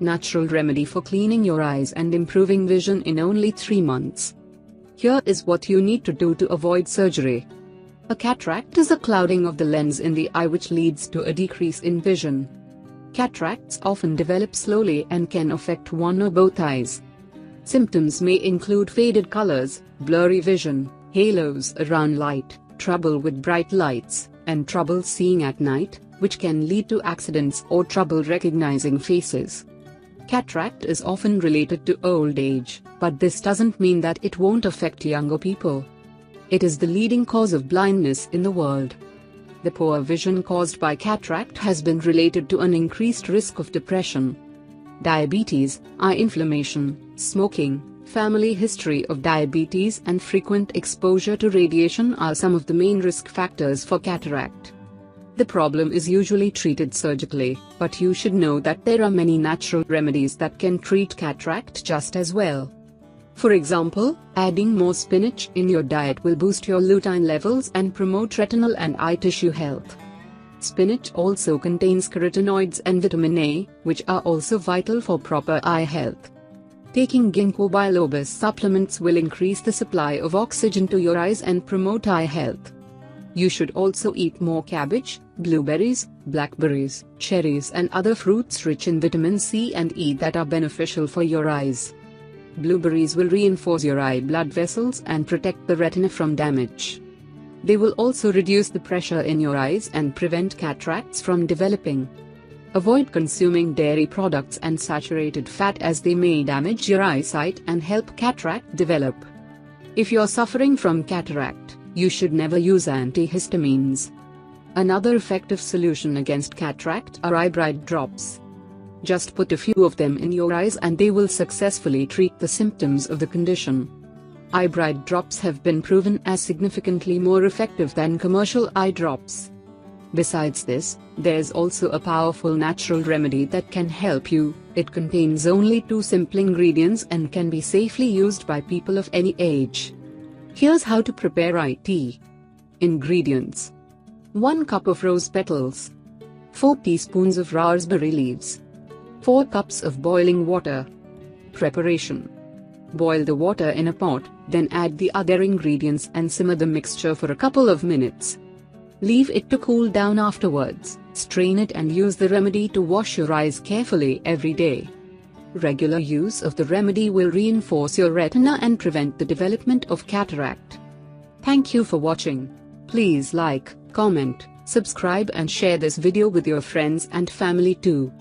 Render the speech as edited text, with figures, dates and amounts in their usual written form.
natural remedy for cleaning your eyes and improving vision in only 3 months. Here is what you need to do to avoid surgery. A cataract is a clouding of the lens in the eye which leads to a decrease in vision. Cataracts often develop slowly and can affect one or both eyes. Symptoms may include faded colors, blurry vision, halos around light, trouble with bright lights, and trouble seeing at night, which can lead to accidents or trouble recognizing faces. Cataract is often related to old age, but this doesn't mean that it won't affect younger people. It is the leading cause of blindness in the world. The poor vision caused by cataract has been related to an increased risk of depression, diabetes, eye inflammation, smoking, family history of diabetes and frequent exposure to radiation are some of the main risk factors for cataract. The problem is usually treated surgically, but you should know that there are many natural remedies that can treat cataract just as well. For example, adding more spinach in your diet will boost your lutein levels and promote retinal and eye tissue health. Spinach also contains carotenoids and vitamin A, which are also vital for proper eye health. Taking ginkgo biloba supplements will increase the supply of oxygen to your eyes and promote eye health. You should also eat more cabbage, blueberries, blackberries, cherries and other fruits rich in vitamin C and E that are beneficial for your eyes. Blueberries will reinforce your eye blood vessels and protect the retina from damage. They will also reduce the pressure in your eyes and prevent cataracts from developing. Avoid consuming dairy products and saturated fat as they may damage your eyesight and help cataract develop. If you're suffering from cataract, you should never use antihistamines. Another effective solution against cataract are eyebright drops. Just put a few of them in your eyes and they will successfully treat the symptoms of the condition. Eyebright drops have been proven as significantly more effective than commercial eye drops. Besides this, there's also a powerful natural remedy that can help you. It contains only 2 simple ingredients and can be safely used by people of any age. Here's how to prepare eye tea. Ingredients: 1 cup of rose petals, 4 teaspoons of raspberry leaves, 4 cups of boiling water. Preparation: boil the water in a pot, then add the other ingredients and simmer the mixture for a couple of minutes. Leave it to cool down afterwards, strain it and use the remedy to wash your eyes carefully every day. Regular use of the remedy will reinforce your retina and prevent the development of cataract. Thank you for watching. Please like, comment, subscribe and share this video with your friends and family too.